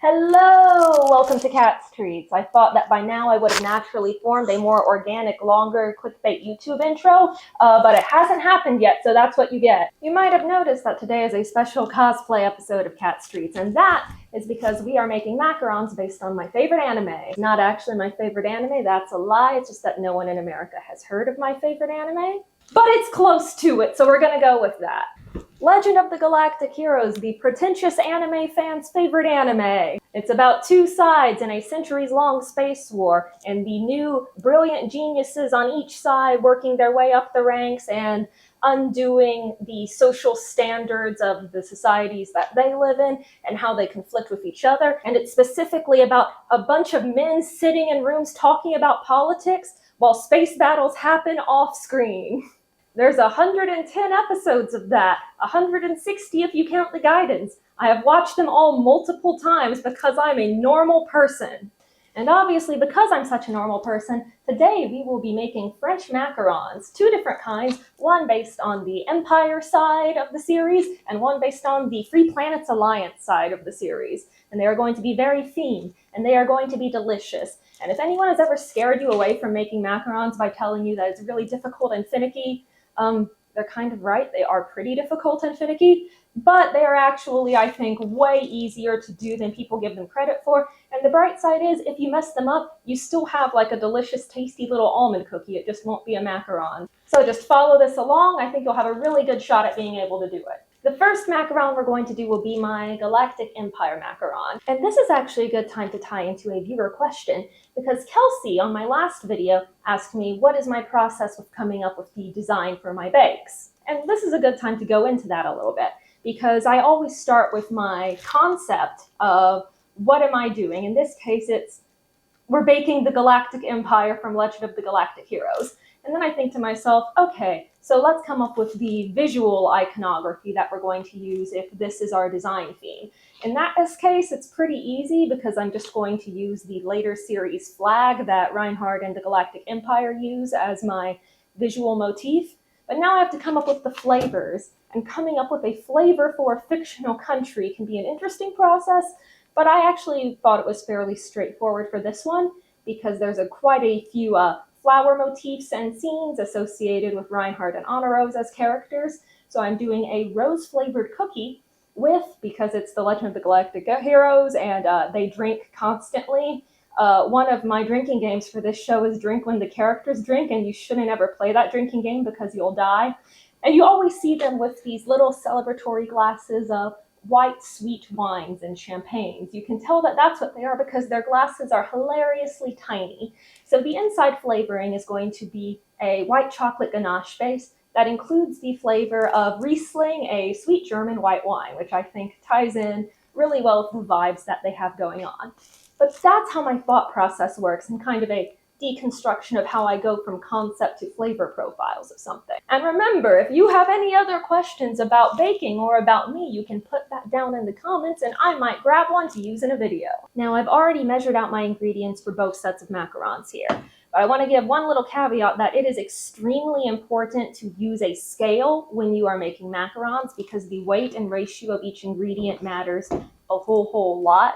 Hello! Welcome to Cat's Treats. I thought that by now I would have naturally formed a more organic, longer clickbait YouTube intro, but it hasn't happened yet, so that's what you get. You might have noticed that today is a special cosplay episode of Cat's Treats, and that is because we are making macarons based on my favorite anime. Not actually my favorite anime, that's a lie, it's just that no one in America has heard of my favorite anime. But it's close to it, so we're gonna go with that. Legend of the Galactic Heroes, the pretentious anime fans' favorite anime. It's about two sides in a centuries-long space war, and the new brilliant geniuses on each side working their way up the ranks and undoing the social standards of the societies that they live in and how they conflict with each other. And it's specifically about a bunch of men sitting in rooms talking about politics while space battles happen off-screen. There's 110 episodes of that, 160 if you count the guidance. I have watched them all multiple times because I'm a normal person. And obviously, because I'm such a normal person, today we will be making French macarons, two different kinds, one based on the Empire side of the series, and one based on the Free Planets Alliance side of the series. And they are going to be very themed, and they are going to be delicious. And if anyone has ever scared you away from making macarons by telling you that it's really difficult and finicky, they're kind of right. They are pretty difficult and finicky, but they are actually, I think, way easier to do than people give them credit for. And the bright side is, if you mess them up, you still have like a delicious, tasty little almond cookie. It just won't be a macaron. So just follow this along. I think you'll have a really good shot at being able to do it. The first macaron we're going to do will be my Galactic Empire macaron. And this is actually a good time to tie into a viewer question, because Kelsey on my last video asked me what is my process with coming up with the design for my bakes. And this is a good time to go into that a little bit, because I always start with my concept of what am I doing. In this case, we're baking the Galactic Empire from Legend of the Galactic Heroes. And then I think to myself, okay, so let's come up with the visual iconography that we're going to use if this is our design theme. In that case, it's pretty easy because I'm just going to use the later series flag that Reinhardt and the Galactic Empire use as my visual motif. But now I have to come up with the flavors, and coming up with a flavor for a fictional country can be an interesting process, but I actually thought it was fairly straightforward for this one because there's quite a few flower motifs and scenes associated with Reinhardt and Honor Rose as characters. So I'm doing a rose-flavored cookie because it's the Legend of the Galactic Heroes and they drink constantly. One of my drinking games for this show is Drink When the Characters Drink, and you shouldn't ever play that drinking game because you'll die. And you always see them with these little celebratory glasses of white sweet wines and champagnes. You can tell that that's what they are because their glasses are hilariously tiny. So the inside flavoring is going to be a white chocolate ganache base that includes the flavor of Riesling, a sweet German white wine, which I think ties in really well with the vibes that they have going on. But that's how my thought process works, and kind of a deconstruction of how I go from concept to flavor profiles of something. And remember, if you have any other questions about baking or about me, you can put that down in the comments and I might grab one to use in a video. Now, I've already measured out my ingredients for both sets of macarons here, but I want to give one little caveat that it is extremely important to use a scale when you are making macarons because the weight and ratio of each ingredient matters a whole lot.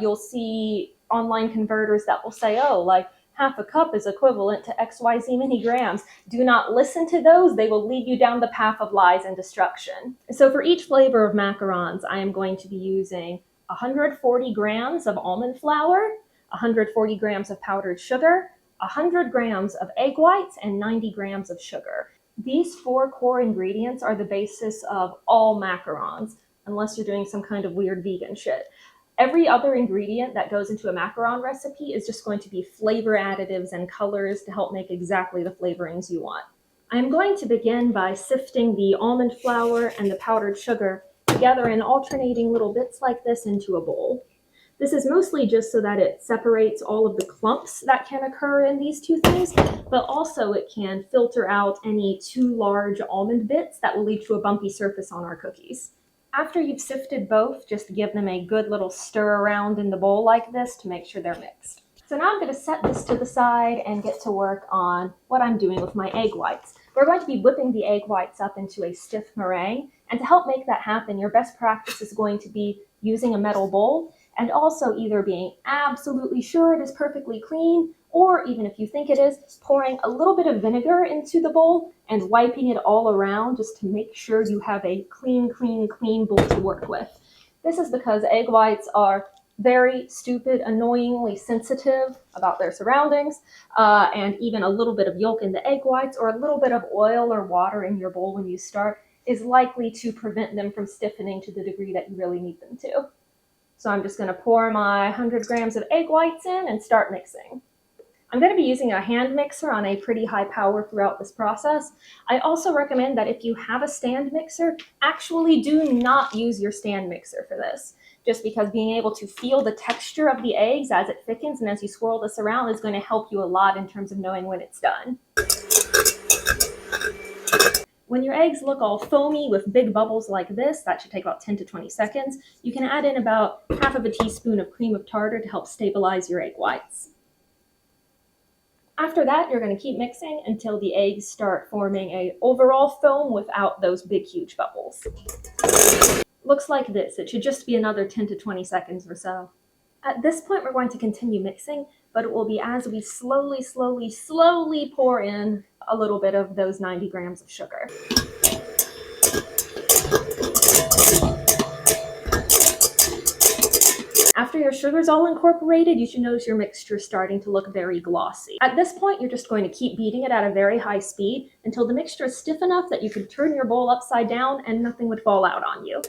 You'll see online converters that will say, oh, like, half a cup is equivalent to XYZ many grams. Do not listen to those. They will lead you down the path of lies and destruction. So for each flavor of macarons, I am going to be using 140 grams of almond flour, 140 grams of powdered sugar, 100 grams of egg whites, and 90 grams of sugar. These four core ingredients are the basis of all macarons, unless you're doing some kind of weird vegan shit. Every other ingredient that goes into a macaron recipe is just going to be flavor additives and colors to help make exactly the flavorings you want. I'm going to begin by sifting the almond flour and the powdered sugar together in alternating little bits like this into a bowl. This is mostly just so that it separates all of the clumps that can occur in these two things, but also it can filter out any too large almond bits that will lead to a bumpy surface on our cookies. After you've sifted both, just give them a good little stir around in the bowl like this to make sure they're mixed. So now I'm going to set this to the side and get to work on what I'm doing with my egg whites. We're going to be whipping the egg whites up into a stiff meringue, and to help make that happen, your best practice is going to be using a metal bowl and also either being absolutely sure it is perfectly clean, or even if you think it is, pouring a little bit of vinegar into the bowl and wiping it all around just to make sure you have a clean, clean, clean bowl to work with. This is because egg whites are very stupid, annoyingly sensitive about their surroundings, and even a little bit of yolk in the egg whites or a little bit of oil or water in your bowl when you start is likely to prevent them from stiffening to the degree that you really need them to. So I'm just going to pour my 100 grams of egg whites in and start mixing. I'm going to be using a hand mixer on a pretty high power throughout this process. I also recommend that if you have a stand mixer, actually do not use your stand mixer for this, just because being able to feel the texture of the eggs as it thickens and as you swirl this around is going to help you a lot in terms of knowing when it's done. When your eggs look all foamy with big bubbles like this, that should take about 10 to 20 seconds, you can add in about half of a teaspoon of cream of tartar to help stabilize your egg whites. After that, you're going to keep mixing until the eggs start forming an overall foam without those big, huge bubbles. Looks like this. It should just be another 10 to 20 seconds or so. At this point, we're going to continue mixing, but it will be as we slowly pour in a little bit of those 90 grams of sugar. After your sugar's all incorporated, you should notice your mixture starting to look very glossy. At this point, you're just going to keep beating it at a very high speed until the mixture is stiff enough that you could turn your bowl upside down and nothing would fall out on you.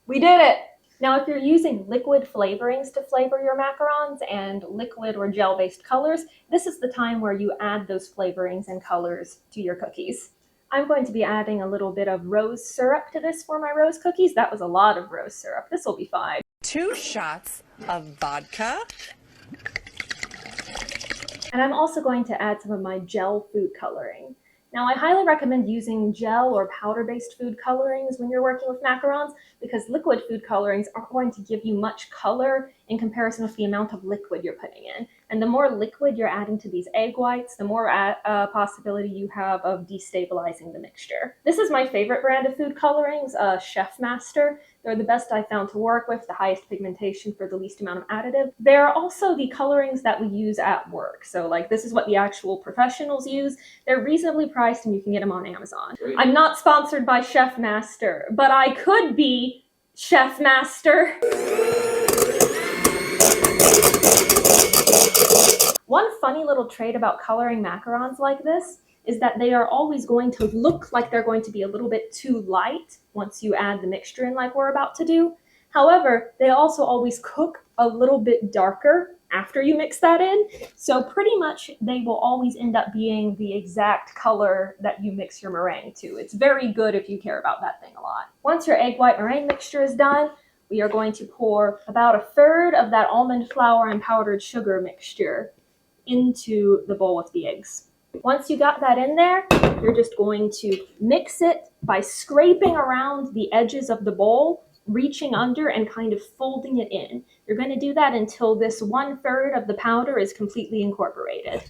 We did it! Now, if you're using liquid flavorings to flavor your macarons and liquid or gel-based colors, this is the time where you add those flavorings and colors to your cookies. I'm going to be adding a little bit of rose syrup to this for my rose cookies. That was a lot of rose syrup. This will be fine. 2 shots of vodka. And I'm also going to add some of my gel food coloring. Now, I highly recommend using gel or powder-based food colorings when you're working with macarons because liquid food colorings aren't going to give you much color in comparison with the amount of liquid you're putting in. And the more liquid you're adding to these egg whites, the more possibility you have of destabilizing the mixture. This is my favorite brand of food colorings, Chef Master. They're the best I found to work with, the highest pigmentation for the least amount of additive. They're also the colorings that we use at work. So like this is what the actual professionals use. They're reasonably priced and you can get them on Amazon. Great. I'm not sponsored by Chef Master, but I could be Chef Master. One funny little trait about coloring macarons like this is that they are always going to look like they're going to be a little bit too light once you add the mixture in like we're about to do. However, they also always cook a little bit darker after you mix that in. So pretty much they will always end up being the exact color that you mix your meringue to. It's very good if you care about that thing a lot. Once your egg white meringue mixture is done, we are going to pour about 1/3 of that almond flour and powdered sugar mixture into the bowl with the eggs. Once you got that in there, you're just going to mix it by scraping around the edges of the bowl, reaching under and kind of folding it in. You're going to do that until this 1/3 of the powder is completely incorporated.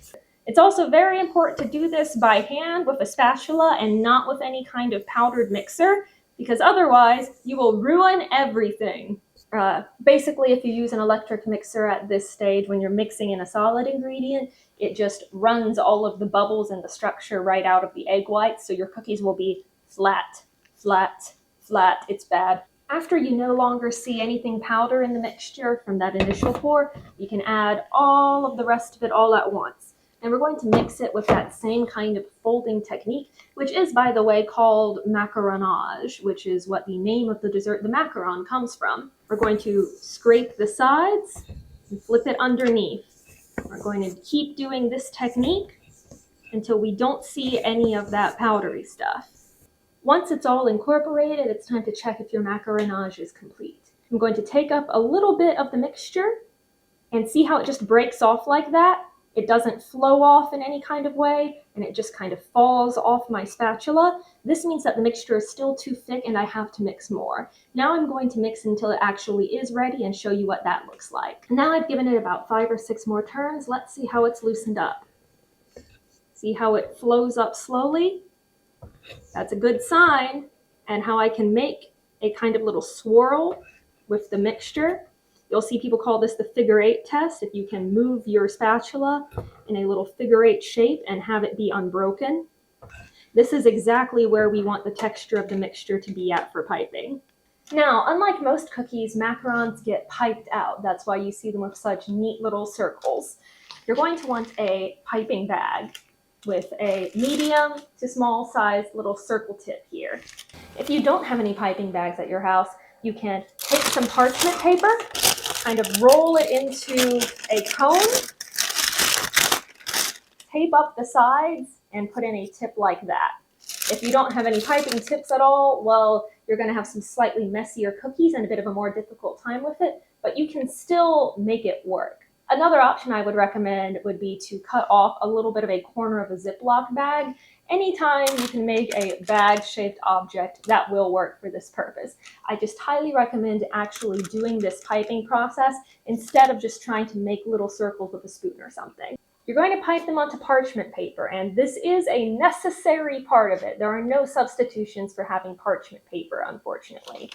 It's also very important to do this by hand with a spatula and not with any kind of powdered mixer, because otherwise you will ruin everything. Basically, if you use an electric mixer at this stage, when you're mixing in a solid ingredient, it just runs all of the bubbles and the structure right out of the egg whites, so your cookies will be flat, flat, flat. It's bad. After you no longer see anything powder in the mixture from that initial pour, you can add all of the rest of it all at once. And we're going to mix it with that same kind of folding technique, which is, by the way, called macaronage, which is what the name of the dessert, the macaron, comes from. We're going to scrape the sides and flip it underneath. We're going to keep doing this technique until we don't see any of that powdery stuff. Once it's all incorporated, it's time to check if your macaronage is complete. I'm going to take up a little bit of the mixture and see how it just breaks off like that. It doesn't flow off in any kind of way, and it just kind of falls off my spatula. This means that the mixture is still too thick and I have to mix more. Now I'm going to mix until it actually is ready and show you what that looks like. Now I've given it about 5 or 6 more turns. Let's see how it's loosened up. See how it flows up slowly? That's a good sign. and how I can make a kind of little swirl with the mixture. You'll see people call this the figure 8 test. If you can move your spatula in a little figure 8 shape and have it be unbroken. This is exactly where we want the texture of the mixture to be at for piping. Now, unlike most cookies, macarons get piped out. That's why you see them with such neat little circles. You're going to want a piping bag with a medium to small size little circle tip here. If you don't have any piping bags at your house, you can take some parchment paper, kind of roll it into a cone, tape up the sides, and put in a tip like that. If you don't have any piping tips at all, well, you're going to have some slightly messier cookies and a bit of a more difficult time with it, but you can still make it work. Another option I would recommend would be to cut off a little bit of a corner of a Ziploc bag. Anytime you can make a bag-shaped object, that will work for this purpose. I just highly recommend actually doing this piping process instead of just trying to make little circles with a spoon or something. You're going to pipe them onto parchment paper, and this is a necessary part of it. There are no substitutions for having parchment paper, unfortunately.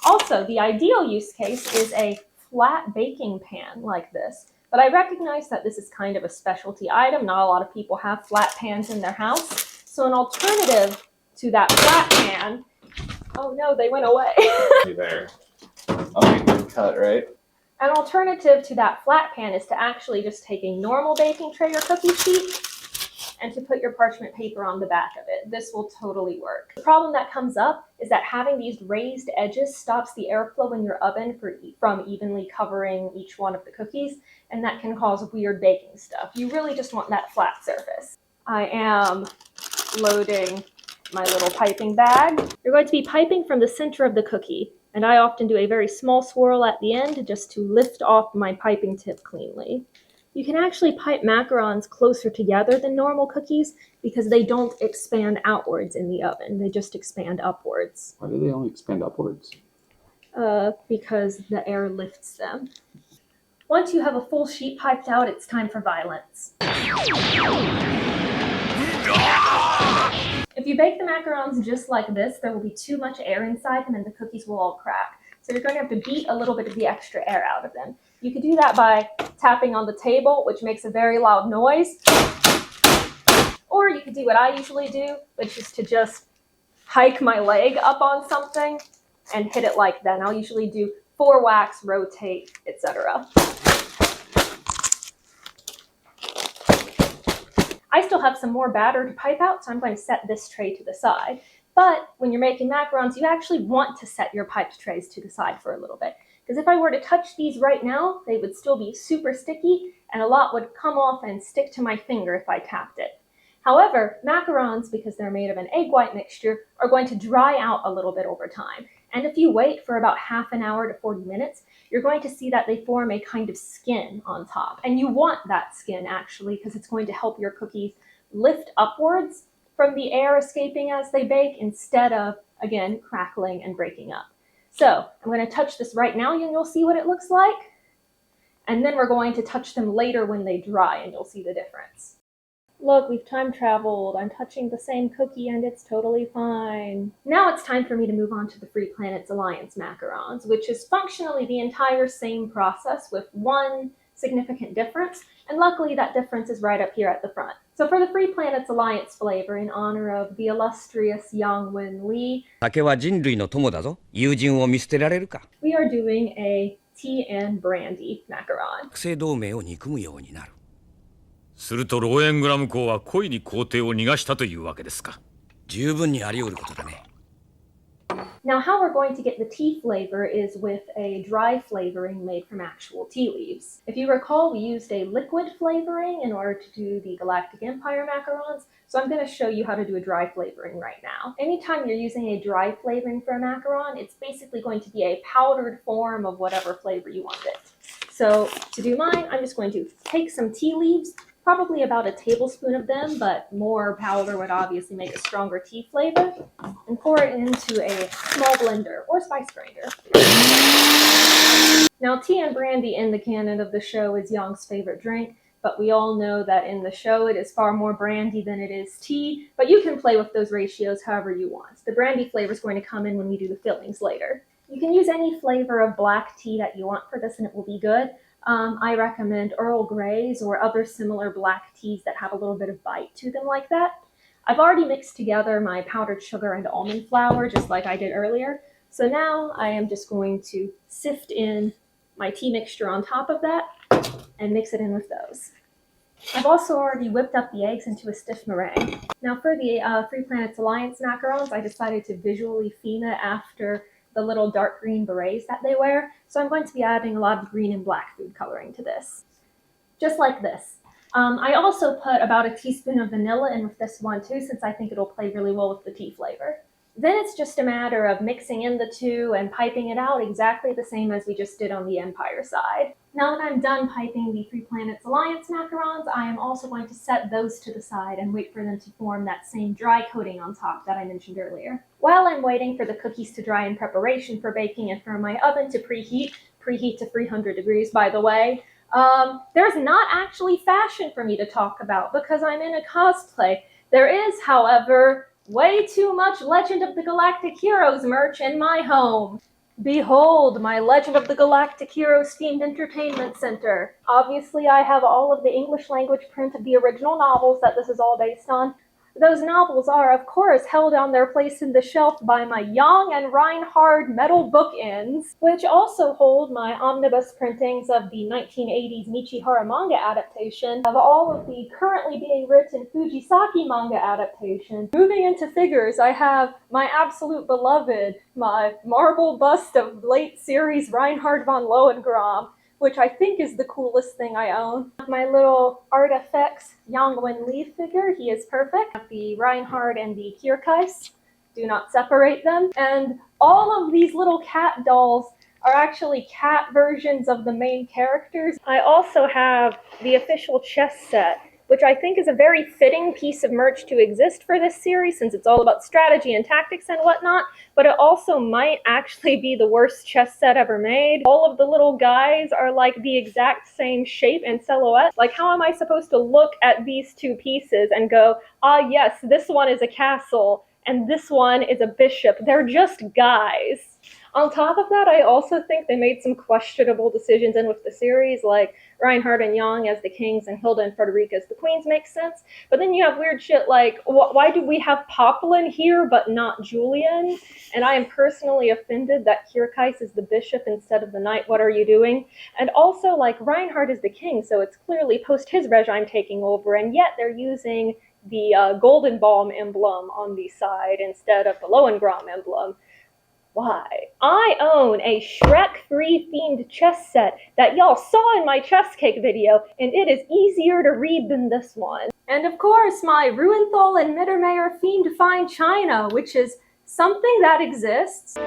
Also, the ideal use case is a flat baking pan like this, but I recognize that this is kind of a specialty item. Not a lot of people have flat pans in their house, so an alternative to that flat pan, oh no, they went away. There. I'll make them cut, right? An alternative to that flat pan is to actually just take a normal baking tray or cookie sheet and to put your parchment paper on the back of it. This will totally work. The problem that comes up is that having these raised edges stops the airflow in your oven from evenly covering each one of the cookies, and that can cause weird baking stuff. You really just want that flat surface. I am loading my little piping bag. You're going to be piping from the center of the cookie, and I often do a very small swirl at the end just to lift off my piping tip cleanly. You can actually pipe macarons closer together than normal cookies because they don't expand outwards in the oven. They just expand upwards. Why do they only expand upwards? Because the air lifts them. Once you have a full sheet piped out, it's time for violence. If you bake the macarons just like this, there will be too much air inside them and the cookies will all crack. So you're going to have to beat a little bit of the extra air out of them. You could do that by tapping on the table, which makes a very loud noise. Or you could do what I usually do, which is to just hike my leg up on something and hit it like that. And I'll usually do 4 whacks, rotate, etc. I still have some more batter to pipe out, so I'm going to set this tray to the side. But when you're making macarons, you actually want to set your piped trays to the side for a little bit. Because if I were to touch these right now, they would still be super sticky, and a lot would come off and stick to my finger if I tapped it. However, macarons, because they're made of an egg white mixture, are going to dry out a little bit over time. And if you wait for about half an hour to 40 minutes, you're going to see that they form a kind of skin on top. And you want that skin, actually, because it's going to help your cookies lift upwards from the air escaping as they bake instead of, again, crackling and breaking up. So I'm going to touch this right now and you'll see what it looks like. And then we're going to touch them later when they dry and you'll see the difference. Look, we've time traveled. I'm touching the same cookie and it's totally fine. Now it's time for me to move on to the Free Planets Alliance macarons, which is functionally the entire same process with one significant difference. And luckily that difference is right up here at the front. So for the Free Planets Alliance flavor, in honor of the illustrious Yang Wen Lee, 酒は人類の友だぞ。友人を見捨てられるか。 we are doing a tea and brandy macaron. 学生同盟を憎むようになる。するとローエングラム公は故意に皇帝を逃がしたというわけですか。十分にあり得ることだね。 Now how we're going to get the tea flavor is with a dry flavoring made from actual tea leaves. If you recall, we used a liquid flavoring in order to do the Galactic Empire macarons, so I'm going to show you how to do a dry flavoring right now. Anytime you're using a dry flavoring for a macaron, it's basically going to be a powdered form of whatever flavor you want it. So to do mine, I'm just going to take some tea leaves, probably about a tablespoon of them, but more powder would obviously make a stronger tea flavor, and pour it into a small blender or spice grinder. Now, tea and brandy in the canon of the show is Yang's favorite drink, but we all know that in the show it is far more brandy than it is tea, but you can play with those ratios however you want. The brandy flavor is going to come in when we do the fillings later. You can use any flavor of black tea that you want for this and it will be good. I recommend Earl Greys or other similar black teas that have a little bit of bite to them like that. I've already mixed together my powdered sugar and almond flour just like I did earlier. So now I am just going to sift in my tea mixture on top of that and mix it in with those. I've also already whipped up the eggs into a stiff meringue. Now for the Three Planets Alliance macarons, I decided to visually theme it after the little dark green berets that they wear. So I'm going to be adding a lot of green and black food coloring to this. Just like this. I also put about a teaspoon of vanilla in with this one too, since I think it'll play really well with the tea flavor. Then it's just a matter of mixing in the two and piping it out exactly the same as we just did on the Empire side. Now that I'm done piping the Three Planets Alliance macarons, I am also going to set those to the side and wait for them to form that same dry coating on top that I mentioned earlier. While I'm waiting for the cookies to dry in preparation for baking and for my oven to preheat to 300 degrees by the way, there's not actually fashion for me to talk about because I'm in a cosplay. There is, however, way too much Legend of the Galactic Heroes merch in my home. Behold, my Legend of the Galactic Heroes themed entertainment center. Obviously, I have all of the English language print of the original novels that this is all based on. Those novels are, of course, held on their place in the shelf by my Young and Reinhard metal bookends, which also hold my omnibus printings of the 1980s Michihara manga adaptation of all of the currently being written Fujisaki manga adaptations. Moving into figures, I have my absolute beloved, my marble bust of late series Reinhard von Lohengrin, which I think is the coolest thing I own. My little Artifacts Yang Wen-Li figure, he is perfect. The Reinhard and the Kierkeis, do not separate them. And all of these little cat dolls are actually cat versions of the main characters. I also have the official chess set, which I think is a very fitting piece of merch to exist for this series since it's all about strategy and tactics and whatnot, but it also might actually be the worst chess set ever made. All of the little guys are like the exact same shape and silhouette. Like, how am I supposed to look at these two pieces and go, ah yes, this one is a castle and this one is a bishop? They're just guys. On top of that, I also think they made some questionable decisions in with the series, like Reinhard and Yang as the kings and Hilda and Frederica as the queens makes sense. But then you have weird shit like, why do we have Poplin here but not Julian? And I am personally offended that Kierkeis is the bishop instead of the knight. What are you doing? And also, like, Reinhard is the king, so it's clearly post his regime taking over, and yet they're using the Golden Balm emblem on the side instead of the Lohengrin emblem. Why? I own a Shrek-free themed chess set that y'all saw in my chess cake video, and it is easier to read than this one. And of course, my Ruenthal and Mittermeier themed fine china, which is something that exists.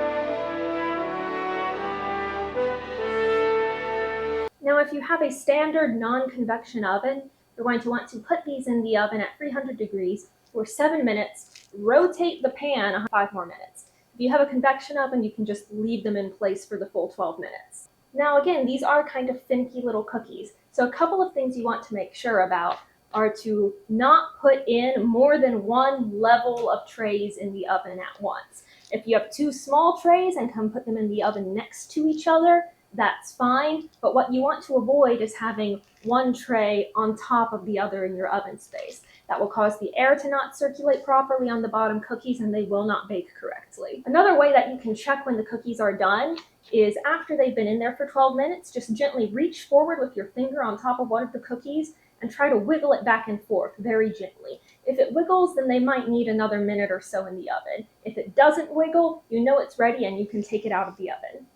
Now, if you have a standard non-convection oven, you're going to want to put these in the oven at 300 degrees for 7 minutes, rotate the pan 5 more minutes. If you have a convection oven, you can just leave them in place for the full 12 minutes. Now again, these are kind of finicky little cookies, so a couple of things you want to make sure about are to not put in more than one level of trays in the oven at once. If you have 2 small trays and come put them in the oven next to each other, that's fine, but what you want to avoid is having one tray on top of the other in your oven space. That will cause the air to not circulate properly on the bottom cookies and they will not bake correctly. Another way that you can check when the cookies are done is after they've been in there for 12 minutes, just gently reach forward with your finger on top of one of the cookies and try to wiggle it back and forth very gently. If it wiggles, then they might need another minute or so in the oven. If it doesn't wiggle, you know it's ready and you can take it out of the oven.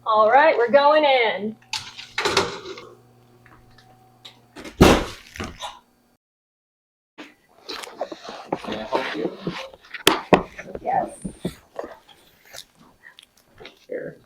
All right, we're going in. Can I help you? Yes. Here.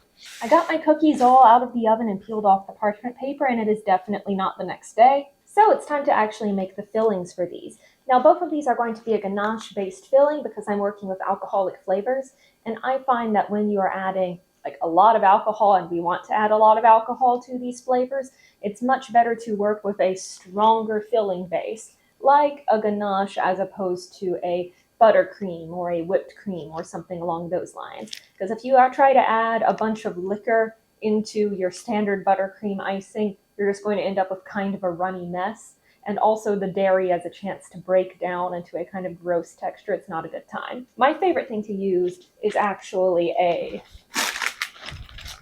I got my cookies all out of the oven and peeled off the parchment paper, and it is definitely not the next day. So it's time to actually make the fillings for these. Now, both of these are going to be a ganache-based filling because I'm working with alcoholic flavors, and I find that when you are adding like a lot of alcohol and we want to add a lot of alcohol to these flavors, it's much better to work with a stronger filling base, like a ganache as opposed to a buttercream or a whipped cream or something along those lines. Because if you try to add a bunch of liquor into your standard buttercream icing, you're just going to end up with kind of a runny mess. And also the dairy has a chance to break down into a kind of gross texture. It's not a good time. My favorite thing to use is actually a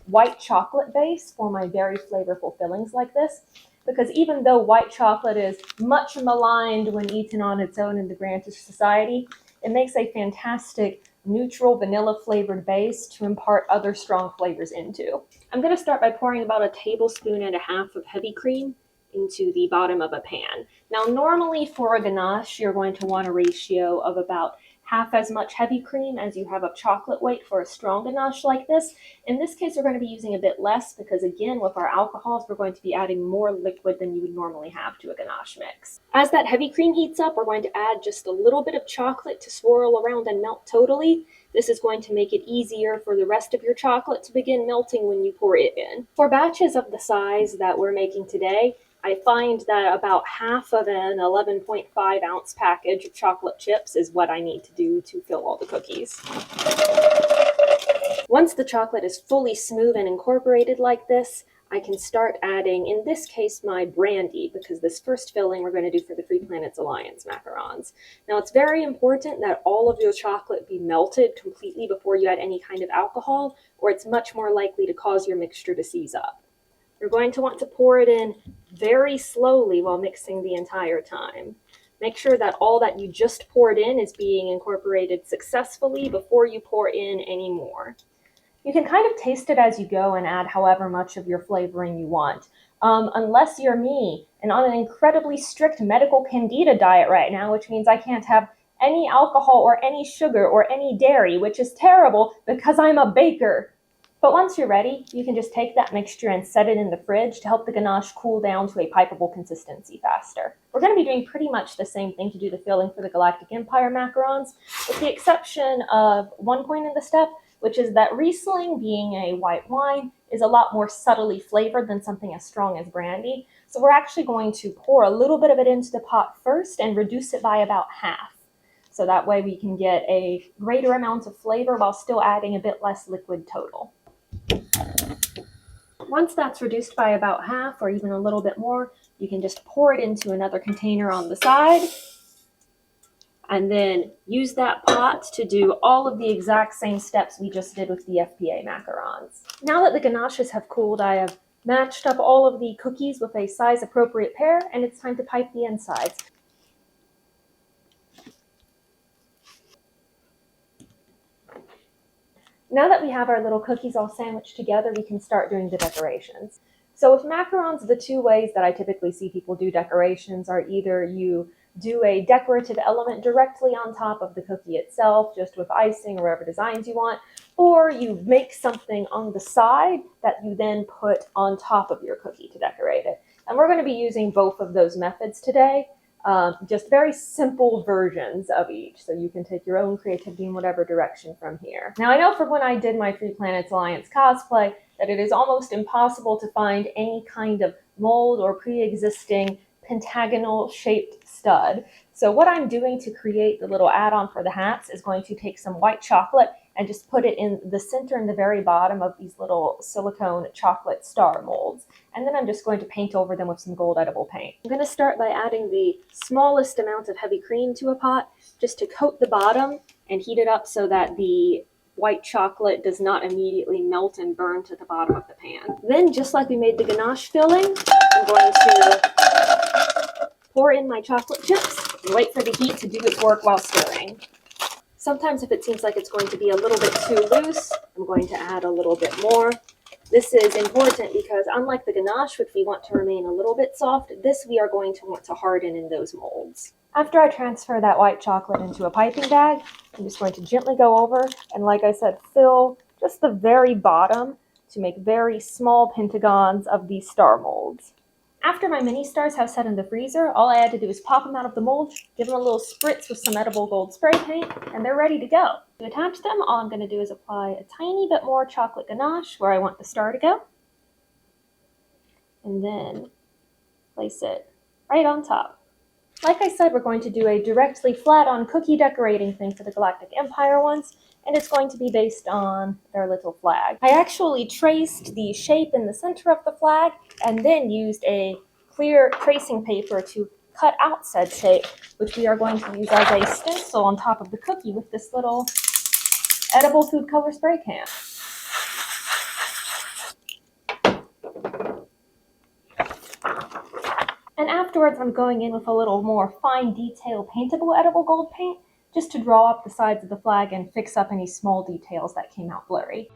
white chocolate base for my very flavorful fillings like this, because even though white chocolate is much maligned when eaten on its own in the grand society, it makes a fantastic neutral vanilla flavored base to impart other strong flavors into. I'm going to start by pouring about 1.5 tablespoons of heavy cream into the bottom of a pan. Now normally for a ganache you're going to want a ratio of about half as much heavy cream as you have of chocolate weight for a strong ganache like this. In this case, we're going to be using a bit less because, again, with our alcohols, we're going to be adding more liquid than you would normally have to a ganache mix. As that heavy cream heats up, we're going to add just a little bit of chocolate to swirl around and melt totally. This is going to make it easier for the rest of your chocolate to begin melting when you pour it in. For batches of the size that we're making today, I find that about half of an 11.5 ounce package of chocolate chips is what I need to do to fill all the cookies. Once the chocolate is fully smooth and incorporated like this, I can start adding, in this case, my brandy, because this first filling we're going to do for the Free Planets Alliance macarons. Now, it's very important that all of your chocolate be melted completely before you add any kind of alcohol, or it's much more likely to cause your mixture to seize up. You're going to want to pour it in very slowly while mixing the entire time. Make sure that all that you just poured in is being incorporated successfully before you pour in any more. You can kind of taste it as you go and add however much of your flavoring you want. Unless you're me and on an incredibly strict medical candida diet right now, which means I can't have any alcohol or any sugar or any dairy, which is terrible because I'm a baker. But once you're ready, you can just take that mixture and set it in the fridge to help the ganache cool down to a pipeable consistency faster. We're going to be doing pretty much the same thing to do the filling for the Galactic Empire macarons, with the exception of one point in the step, which is that Riesling, being a white wine, is a lot more subtly flavored than something as strong as brandy. So we're actually going to pour a little bit of it into the pot first and reduce it by about half. So that way we can get a greater amount of flavor while still adding a bit less liquid total. Once that's reduced by about half or even a little bit more, you can just pour it into another container on the side and then use that pot to do all of the exact same steps we just did with the FPA macarons. Now that the ganaches have cooled, I have matched up all of the cookies with a size appropriate pair, and it's time to pipe the insides. Now that we have our little cookies all sandwiched together, we can start doing the decorations. So with macarons, the two ways that I typically see people do decorations are either you do a decorative element directly on top of the cookie itself, just with icing or whatever designs you want, or you make something on the side that you then put on top of your cookie to decorate it. And we're going to be using both of those methods today. Just very simple versions of each, so you can take your own creativity in whatever direction from here. Now, I know from when I did my Free Planets Alliance cosplay that it is almost impossible to find any kind of mold or pre-existing pentagonal shaped stud. So what I'm doing to create the little add-on for the hats is going to take some white chocolate and just put it in the center and the very bottom of these little silicone chocolate star molds. And then I'm just going to paint over them with some gold edible paint. I'm going to start by adding the smallest amount of heavy cream to a pot just to coat the bottom and heat it up so that the white chocolate does not immediately melt and burn to the bottom of the pan. Then, just like we made the ganache filling, I'm going to pour in my chocolate chips and wait for the heat to do its work while stirring. Sometimes if it seems like it's going to be a little bit too loose, I'm going to add a little bit more. This is important because unlike the ganache, which we want to remain a little bit soft, this we are going to want to harden in those molds. After I transfer that white chocolate into a piping bag, I'm just going to gently go over and, like I said, fill just the very bottom to make very small pentagons of these star molds. After my mini stars have set in the freezer, all I had to do is pop them out of the mold, give them a little spritz with some edible gold spray paint, and they're ready to go. To attach them, all I'm going to do is apply a tiny bit more chocolate ganache where I want the star to go. And then place it right on top. Like I said, we're going to do a directly flat-on cookie decorating thing for the Galactic Empire ones, and it's going to be based on their little flag. I actually traced the shape in the center of the flag and then used a clear tracing paper to cut out said shape, which we are going to use as a stencil on top of the cookie with this little edible food color spray can. And afterwards, I'm going in with a little more fine detail paintable edible gold paint just to draw up the sides of the flag and fix up any small details that came out blurry.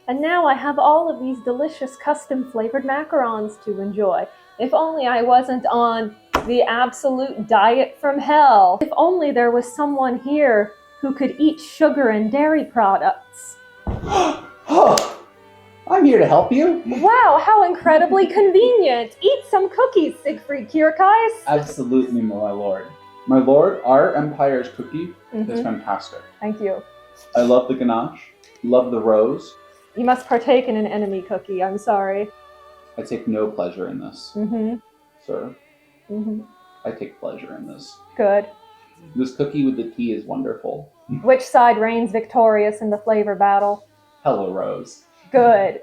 And now I have all of these delicious custom flavored macarons to enjoy. If only I wasn't on the absolute diet from hell. If only there was someone here who could eat sugar and dairy products. Oh, I'm here to help you. Wow, how incredibly convenient. Eat some cookies, Siegfried Kierkeis. Absolutely, my lord. My lord, our empire's cookie is fantastic. Thank you. I love the ganache, love the rose. You must partake in an enemy cookie, I'm sorry. I take no pleasure in this, sir. I take pleasure in this. Good. This cookie with the tea is wonderful. Which side reigns victorious in the flavor battle? Hello, Rose. Good.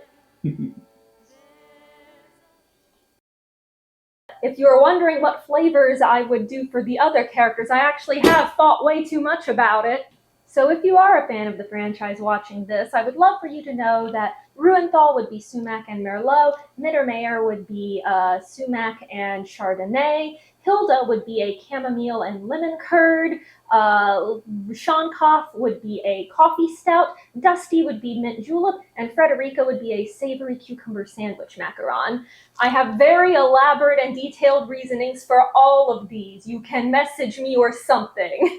If you're wondering what flavors I would do for the other characters, I actually have thought way too much about it. So if you are a fan of the franchise watching this, I would love for you to know that Ruenthal would be sumac and merlot, Mittermeier would be sumac and chardonnay, Hilda would be a chamomile and lemon curd, Schonkoff would be a coffee stout, Dusty would be mint julep, and Frederica would be a savory cucumber sandwich macaron. I have very elaborate and detailed reasonings for all of these. You can message me or something.